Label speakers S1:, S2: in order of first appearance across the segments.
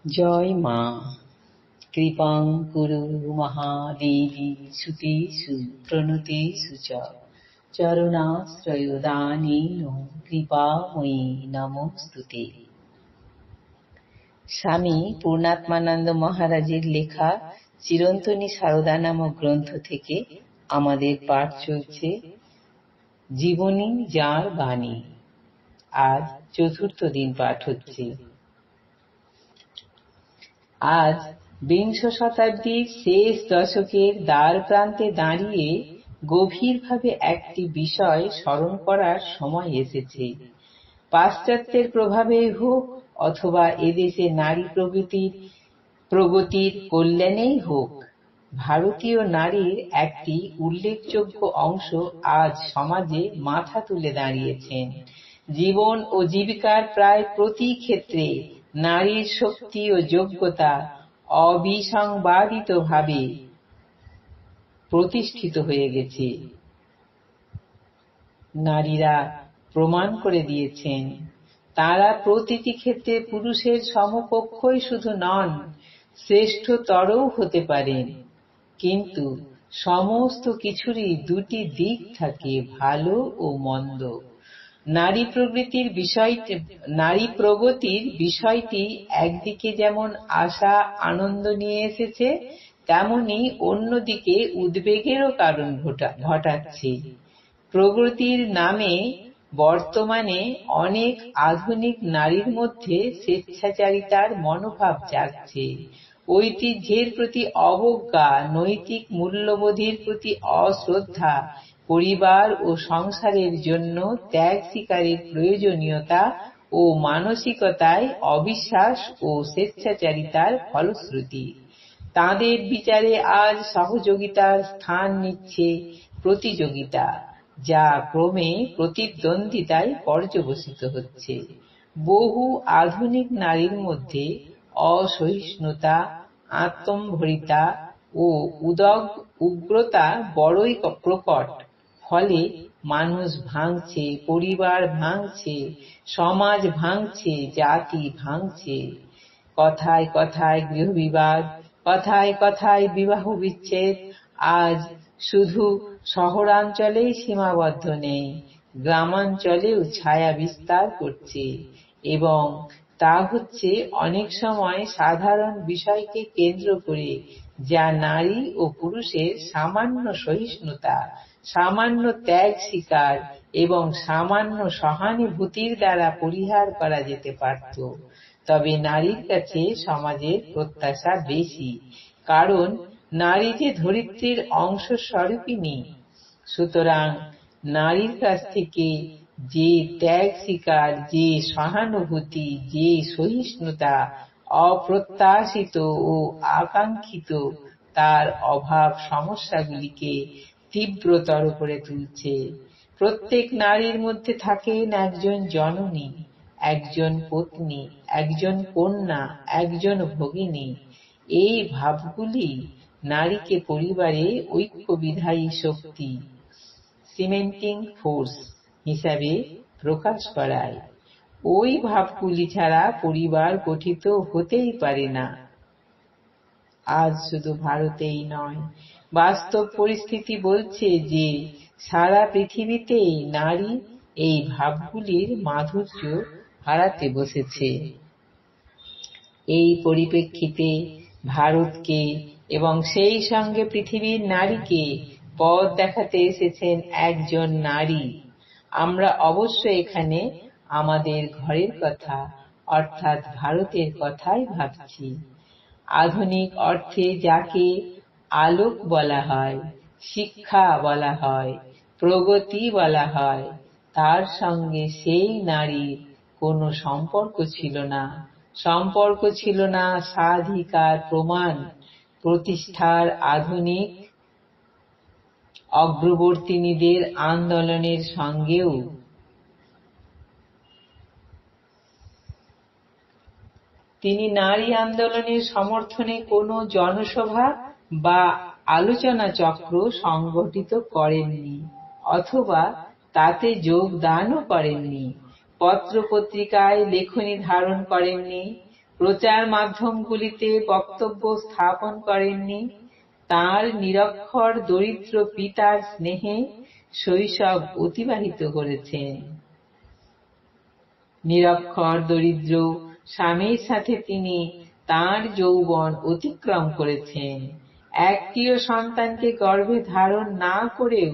S1: জয় মা। কৃপাং কুরু মহাদেবী সুতেষু প্রণতেষু চ চরণাশ্রয়দানেন কৃপাময়ী নমস্তুতে। স্বামী পূর্ণাত্মানন্দ মহারাজের লেখা চিরন্তনী সারদা নামক গ্রন্থ থেকে আমাদের পাঠ চলছে জীবনী যাঁর বাণী। আজ চতুর্থ দিন পাঠ হচ্ছে। আজ বিংশ শতাব্দীর শেষ দশকের দ্বার প্রান্তে দাঁড়িয়ে গভীরভাবে একটি বিষয় স্মরণ করার সময় এসেছে। পাশ্চাত্যের প্রভাবে হোক অথবা এদেশে নারী প্রগতির কল্যাণেই হোক, ভারতীয় নারীর একটি উল্লেখযোগ্য অংশ আজ সমাজে মাথা তুলে দাঁড়িয়েছেন। জীবন ও জীবিকার প্রায় প্রতি ক্ষেত্রে নারীর শক্তি ও যোগ্যতা অবিসংবাদিতভাবে প্রতিষ্ঠিত হয়ে গেছে। নারীরা প্রমাণ করে দিয়েছেন তাঁরা প্রতিটি ক্ষেত্রে পুরুষের সমকক্ষই শুধু নন, শ্রেষ্ঠতরও হতে পারেন। কিন্তু সমস্ত কিছুরই দুটি দিক থাকে, ভালো ও মন্দ। নারী প্রগতির বিষয়টি একদিকে যেমন আশা আনন্দ নিয়ে এসেছে, তেমনি অন্যদিকে উদ্বেগেরও কারণ ঘটাচ্ছে। প্রগতির নামে বর্তমানে অনেক আধুনিক নারীর মধ্যে স্বেচ্ছাচারিতার মনোভাব জাগছে। ঐতিহ্যের প্রতি অবজ্ঞা, নৈতিক মূল্যবোধের প্রতি অশ্রদ্ধা, পরিবার ও সংসারের জন্য ত্যাগ স্বীকারের প্রয়োজনীয়তা ও মানসিকতায় অবিশ্বাস ও স্বেচ্ছাচারিতার ফলশ্রুতি। তাঁদের বিচারে আজ সহযোগিতার স্থান নিচ্ছে প্রতিযোগিতা, যা ক্রমে প্রতিদ্বন্দ্বিতায় পর্যবসিত হচ্ছে। বহু আধুনিক নারীর মধ্যে অসহিষ্ণুতা, আত্মম্ভরিতা ও উগ্রতা বড়ই প্রকট। ফলে মানুষ ভাঙছে, পরিবার ভাঙছে, সমাজ ভাঙছে, জাতি ভাঙছে। কথায় কথায় গৃহবিবাদ, কথায় কথায় বিবাহ বিচ্ছেদ আজ শুধু শহরাঞ্চলেই সীমাবদ্ধ নেই, গ্রামাঞ্চলেও ছায়া বিস্তার করছে। এবং তা হচ্ছে অনেক সময় সাধারণ বিষয়কে কেন্দ্র করে, যা নারী ও পুরুষের সামান্য সহিষ্ণুতা, সামান্য ত্যাগ স্বীকার এবং সামান্য সহানুভূতির দ্বারা পরিহার করা যেতে পারত। তবে নারীর কাছে সমাজের প্রত্যাশা বেশি, কারণ নারী যে ধরিত্রীর অংশ স্বরূপিণী। সুতরাং নারীর কাছ থেকে যে ত্যাগ স্বীকার, যে সহানুভূতি, যে সহিষ্ণুতা অপ্রত্যাশিত ও আকাঙ্ক্ষিত, তার অভাব সমস্যাগুলিকে তীব্রতর করে তুলছে। প্রত্যেক নারীর মধ্যে থাকেন একজন জননী, একজন পত্নী, একজন কন্যা, একজন ভগিনী। এই ভাবগুলি নারীকে পরিবারে ঐক্য বিধায়ী শক্তি, সিমেন্টিং ফোর্স হিসাবে প্রকাশ করায়। ওই ভাবগুলি ছাড়া পরিবার গঠিত হতেই পারে না। আজ শুধু ভারতেই নয়, বাস্তব পরিস্থিতি বলছে যে সারা পৃথিবীতেই নারী এই ভাবগুলির মাধুর্য হারাতে বসেছে। এই পরিপ্রেক্ষিতে ভারতকে এবং সেই সঙ্গে পৃথিবীর নারীকে পথ দেখাতে এসেছেন একজন নারী। আমরা অবশ্য এখানে আমাদের ঘরের কথা, অর্থাৎ ভারতের কথাই ভাবছি। আধুনিক অর্থে যাকে আলোক বলা হয়, শিক্ষা বলা হয়, প্রগতি বলা হয়, তার সঙ্গে সেই নারীর কোনো সম্পর্ক ছিল না। সম্পর্ক ছিল না স্বাধিকার প্রমাণ প্রতিষ্ঠার আধুনিক অগ্রবর্তিনীদের আন্দোলনের সঙ্গেও। তিনি নারী আন্দোলনের সমর্থনে কোনো জনসভা বা আলোচনা চক্র সংগঠিত করেননি, অথবা তাতে যোগদানও করেননি। পত্র পত্রিকায় লেখনী ধারণ করেননি। প্রচার মাধ্যমগুলিতে বক্তব্য স্থাপন করেননি। তাঁর নিরক্ষর দরিদ্র পিতার স্নেহে শৈশব অতিবাহিত করেছেন। নিরক্ষর দরিদ্র স্বামীর সাথে তিনি তাঁর যৌবন অতিক্রম করেছেন। একটিও সন্তানকে গর্ভে ধারণ না করেও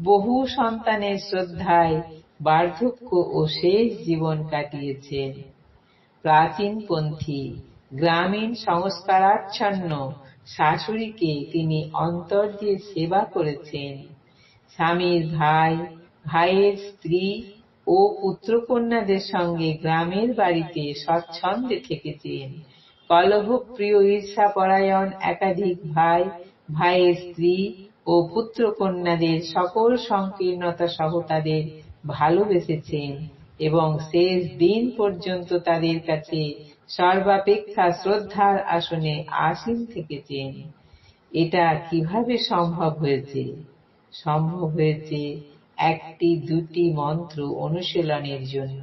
S1: বহু সন্তানের শ্রদ্ধায় বার্ধক্য ও শেষ জীবন কাটিয়েছেন। প্রাচীনপন্থী গ্রামীণ সংস্কারাচ্ছন্ন শাশুড়িকে তিনি অন্তর দিয়ে সেবা করেছেন। স্বামীর ভাই, ভাইয়ের স্ত্রী ও পুত্রকন্যাদের সঙ্গে গ্রামের বাড়িতে স্বচ্ছন্দে থেকেছেন। কলহপ্রিয় ঈর্ষাপরায়ণ একাধিক ভাই, ভাইয়ের স্ত্রী ও পুত্রকন্যাদের সকল সংকীর্ণতা সহ তাদের ভালোবেসেছেন এবং শেষ দিন পর্যন্ত তাদের কাছে সর্বাপেক্ষা শ্রদ্ধার আসনে আসীন থেকেছেন। এটা কিভাবে সম্ভব হয়েছে? সম্ভব হয়েছে একটি দুটি মন্ত্র অনুশীলনের জন্য।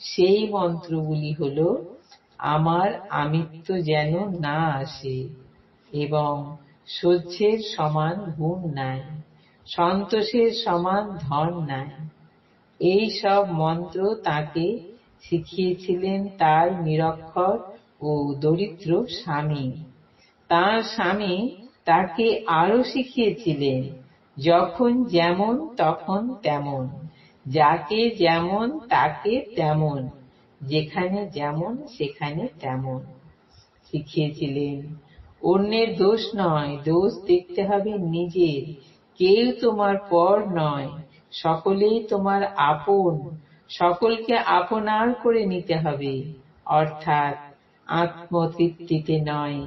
S1: সেই মন্ত্রগুলি হল, আমার আমিত্ব যেন না আসে, এবং সহ্যের সমান গুণ নাই, সন্তোষের সমান ধন নাই। এই সব মন্ত্র তাকে শিখিয়েছিলেন তার নিরক্ষর ও দরিদ্র স্বামী। তার স্বামী তাকে আরো শিখিয়েছিলেন, যখন যেমন তখন তেমন, যাকে যেমন তাকে তেমন, যেখানে যেমন সেখানে তেমন। শিখিয়েছিলেন, অন্যের দোষ নয়, দোষ দেখতে হবে নিজের। কেউ তোমার পর নয়, সকলেই তোমার আপন। সকলকে আপনার করে নিতে হবে, অর্থাৎ আত্মতৃপ্তিতে নয়,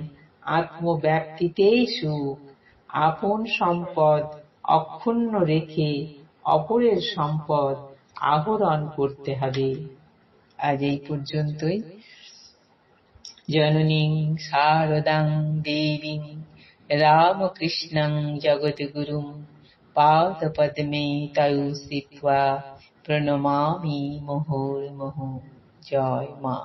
S1: আত্মব্যাপ্তিতেই সুখ। আপন সম্পদ অক্ষুণ্ণ রেখে অপরের সম্পদ আহরণ করতে হবে। আজ এই পর্যন্তই। জননীং শারদাং দেবীং রামকৃষ্ণং জগদ্গুরুং পাদপদ্মে তৌ স্থিত্বা প্রণমামি মুহুর্মুহুঃ। জয় মা।